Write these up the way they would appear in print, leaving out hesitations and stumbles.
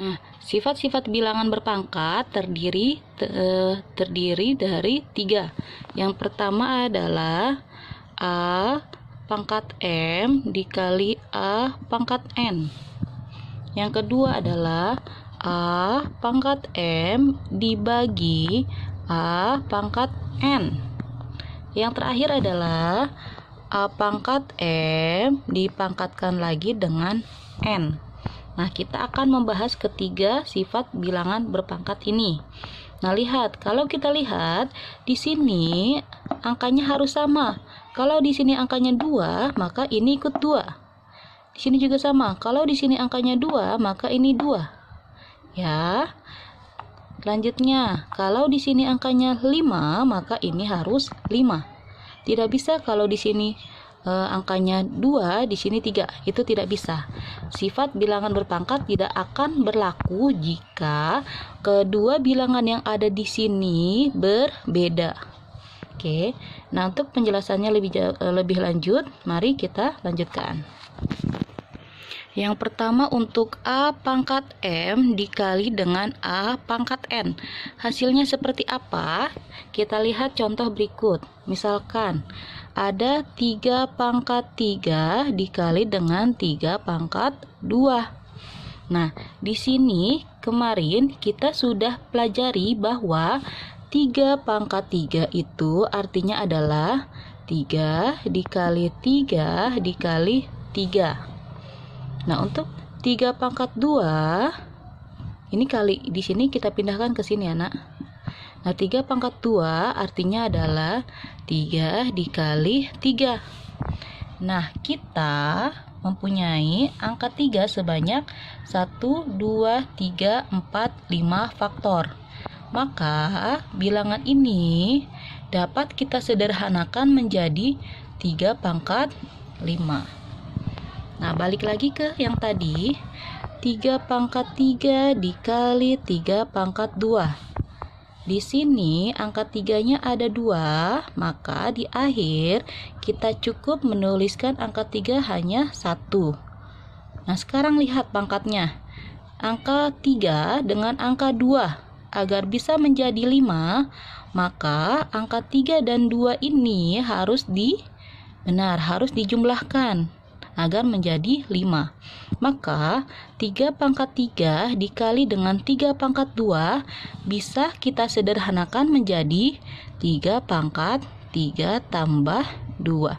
Nah, sifat-sifat bilangan berpangkat terdiri dari 3. Yang pertama adalah A pangkat M dikali A pangkat N. Yang kedua adalah A pangkat M dibagi A pangkat N. Yang terakhir adalah A pangkat M dipangkatkan lagi dengan N. Nah, kita akan membahas ketiga sifat bilangan berpangkat ini. Nah, lihat, kalau kita lihat di sini angkanya harus sama. Kalau di sini angkanya 2, maka ini ikut 2. Di sini juga sama. Kalau di sini angkanya 2, maka ini 2. Ya. Selanjutnya, kalau di sini angkanya 5, maka ini harus 5. Tidak bisa kalau di sini angkanya 2, di sini 3. Itu tidak bisa. Sifat bilangan berpangkat tidak akan berlaku jika kedua bilangan yang ada di sini berbeda. Oke. Nah, untuk penjelasannya lebih lanjut, mari kita lanjutkan. Yang pertama untuk A pangkat M dikali dengan A pangkat N. Hasilnya seperti apa? Kita lihat contoh berikut. Misalkan ada 3 pangkat 3 dikali dengan 3 pangkat 2. Nah, di sini kemarin kita sudah pelajari bahwa 3 pangkat 3 itu artinya adalah 3 dikali 3 dikali 3. Nah, untuk 3 pangkat 2 ini kali di sini kita pindahkan ke sini ya, Nak. Nah, 3 pangkat 2 artinya adalah 3 dikali 3. Nah, kita mempunyai angka 3 sebanyak 1, 2, 3, 4, 5 faktor. Maka bilangan ini dapat kita sederhanakan menjadi 3 pangkat 5. Nah, balik lagi ke yang tadi. 3 pangkat 3 dikali 3 pangkat 2. Di sini angka 3-nya ada 2, maka di akhir kita cukup menuliskan angka 3 hanya 1. Nah, sekarang lihat pangkatnya. Angka 3 dengan angka 2. Agar bisa menjadi 5, maka angka 3 dan 2 ini harus dijumlahkan agar menjadi 5. Maka 3 pangkat 3 dikali dengan 3 pangkat 2 bisa kita sederhanakan menjadi 3 pangkat 3 tambah 2.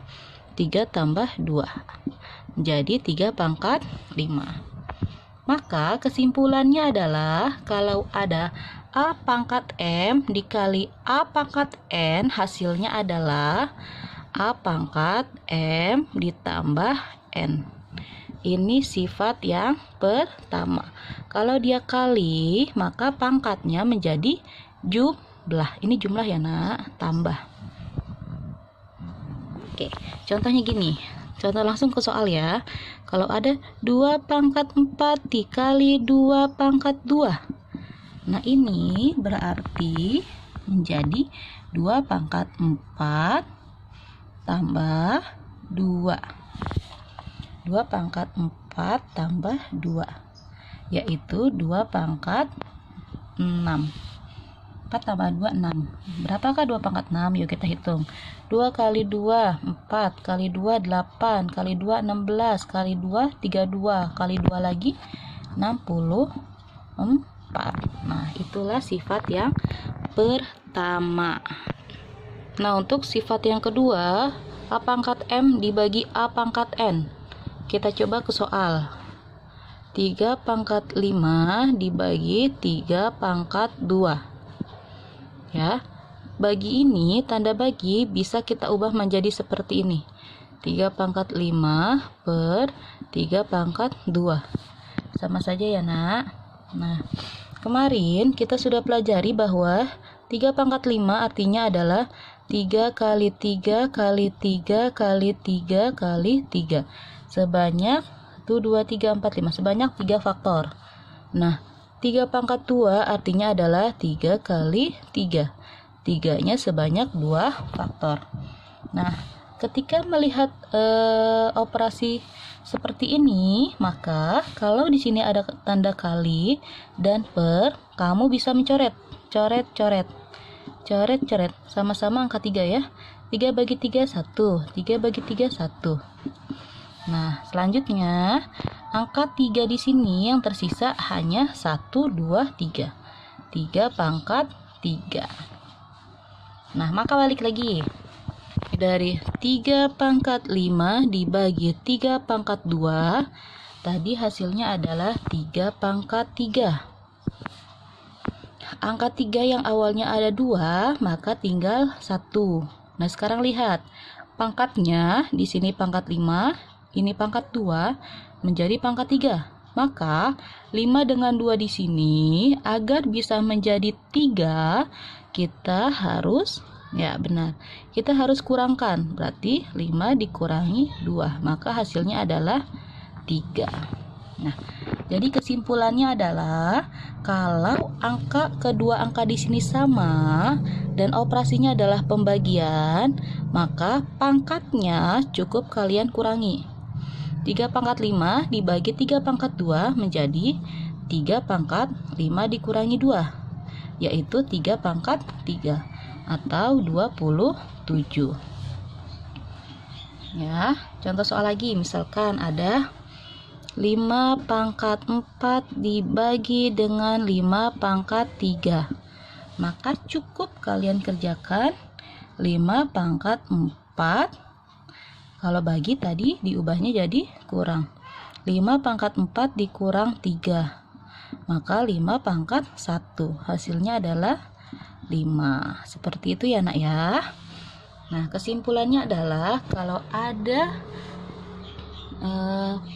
3 tambah 2 menjadi 3 pangkat 5. Maka kesimpulannya adalah kalau ada A pangkat M dikali A pangkat N, hasilnya adalah A pangkat M ditambah N. Ini sifat yang pertama. Kalau dia kali, maka pangkatnya menjadi jumlah. Ini jumlah ya, Nak, tambah. Oke, contohnya gini. Contoh langsung ke soal ya. Kalau ada 2 pangkat 4 dikali 2 pangkat 2. Nah, ini berarti menjadi 2 pangkat 4 tambah 2. 2 pangkat 4 tambah 2, yaitu 2 pangkat 6. 4 tambah 2, 6. Berapakah 2 pangkat 6? Yuk kita hitung. 2 kali 2, 4. Kali 2, 8. Kali 2, 16. Kali 2, 32. Kali 2 lagi, 64. Nah, itulah sifat yang pertama. Nah, untuk sifat yang kedua, A pangkat M dibagi A pangkat N. Kita coba ke soal. 3 pangkat 5 dibagi 3 pangkat 2. Ya. Bagi ini, tanda bagi bisa kita ubah menjadi seperti ini. 3 pangkat 5 per 3 pangkat 2. Sama saja ya, Nak. Nah, kemarin kita sudah pelajari bahwa 3 pangkat 5 artinya adalah 3 kali 3 kali 3 kali 3 kali 3. Sebanyak 1, 2, 3, 4, 5. Sebanyak 3 faktor. Nah, 3 pangkat 2 artinya adalah 3 kali 3. 3-nya sebanyak 2 faktor. Nah, ketika melihat operasi seperti ini, maka kalau di sini ada tanda kali dan per, kamu bisa mencoret, coret, sama-sama angka 3 ya. 3 bagi 3 1, 3 bagi 3 1. Nah, selanjutnya angka 3 di sini yang tersisa hanya 1 2 3. 3 pangkat 3. Nah, maka balik lagi. Dari 3 pangkat 5 dibagi 3 pangkat 2, tadi hasilnya adalah 3 pangkat 3. Angka 3 yang awalnya ada 2, maka tinggal 1. Nah, sekarang lihat. Pangkatnya di sini pangkat 5, ini pangkat 2, menjadi pangkat 3. Maka 5 dengan 2 di sini, agar bisa menjadi 3, kita harus, ya benar, kita harus kurangkan. Berarti 5 dikurangi 2, maka hasilnya adalah 3. Nah, jadi kesimpulannya adalah kalau kedua angka di sini sama dan operasinya adalah pembagian, maka pangkatnya cukup kalian kurangi. 3 pangkat 5 dibagi 3 pangkat 2 menjadi 3 pangkat 5 dikurangi 2, yaitu 3 pangkat 3 atau 27. Ya, contoh soal lagi, misalkan ada 5 pangkat 4 dibagi dengan 5 pangkat 3. Maka cukup kalian kerjakan 5 pangkat 4. Kalau bagi tadi diubahnya jadi kurang. 5 pangkat 4 dikurang 3. Maka 5 pangkat 1. Hasilnya adalah 5. Seperti itu ya nak ya. Nah, kesimpulannya adalah kalau ada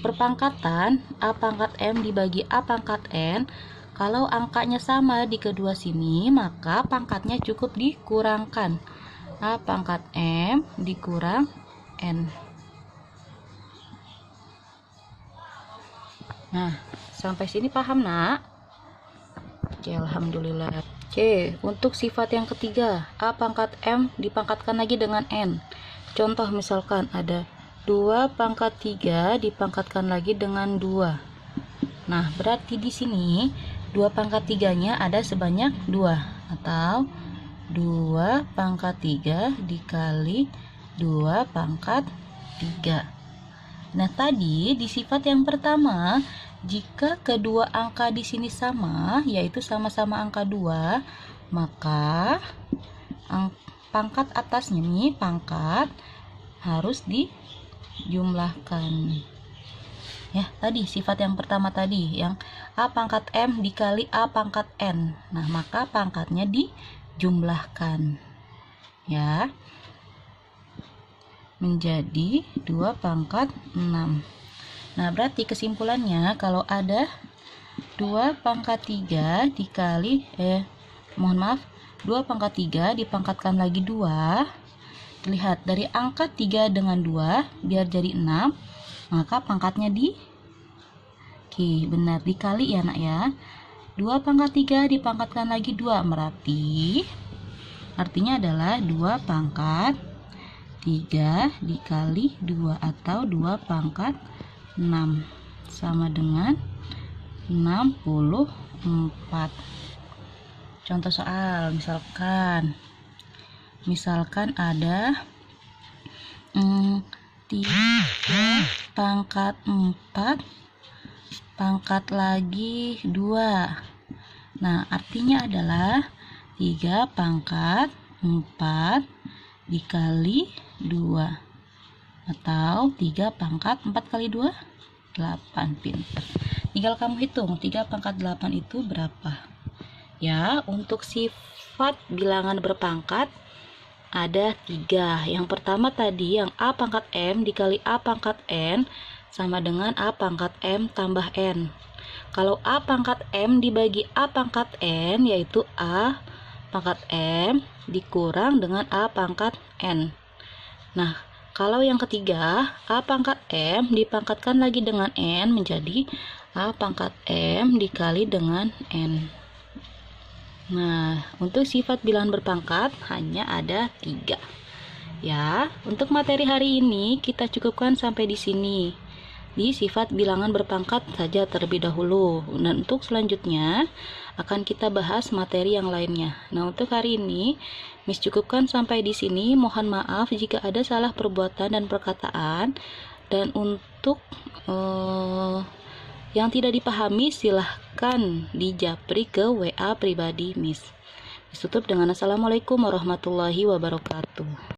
perpangkatan A pangkat M dibagi A pangkat N, kalau angkanya sama di kedua sini, maka pangkatnya cukup dikurangkan. A pangkat M dikurang N. Nah, sampai sini paham nak? Oke, alhamdulillah. Oke, untuk sifat yang ketiga, A pangkat M dipangkatkan lagi dengan N. Contoh misalkan ada 2 pangkat 3 dipangkatkan lagi dengan 2. Nah, berarti di sini 2 pangkat 3-nya ada sebanyak 2, atau 2 pangkat 3 dikali 2 pangkat 3. Nah, tadi di sifat yang pertama, jika kedua angka di sini sama, yaitu sama-sama angka 2, maka pangkat atasnya nih, pangkat harus dijumlahkan. Ya, tadi sifat yang pertama tadi, yang A pangkat M dikali A pangkat N. Nah, maka pangkatnya dijumlahkan. Ya. Menjadi 2 pangkat 6. Nah, berarti kesimpulannya kalau ada 2 pangkat 3 dikali 2 pangkat 3 dipangkatkan lagi 2. Lihat dari angka 3 dengan 2 biar jadi 6, maka pangkatnya Oke, benar, dikali ya nak ya. 2 pangkat 3 dipangkatkan lagi 2, artinya adalah 2 pangkat 3 dikali 2 atau 2 pangkat 6 sama dengan 64. Contoh soal, misalkan ada 3 pangkat 4 pangkat lagi 2. Nah, artinya adalah 3 pangkat 4 dikali 2 atau 3 pangkat 4 kali 2 8. Pintar. Tinggal kamu hitung 3 pangkat 8 itu berapa. Ya, untuk sifat bilangan berpangkat ada 3. Yang pertama tadi yang A pangkat M dikali A pangkat N sama dengan A pangkat M tambah N. Kalau A pangkat M dibagi A pangkat N, yaitu A pangkat M dikurang dengan A pangkat N. Nah, kalau yang ketiga, A pangkat M dipangkatkan lagi dengan N menjadi A pangkat M dikali dengan N. Nah, untuk sifat bilangan berpangkat hanya ada 3. Ya, untuk materi hari ini kita cukupkan sampai di sini. di sifat bilangan berpangkat saja terlebih dahulu. Dan untuk selanjutnya akan kita bahas materi yang lainnya. Nah, untuk hari ini Miss cukupkan sampai di sini. Mohon maaf jika ada salah perbuatan dan perkataan. Dan untuk yang tidak dipahami silahkan dijapri ke WA pribadi Miss. Tutup dengan Assalamualaikum warahmatullahi wabarakatuh.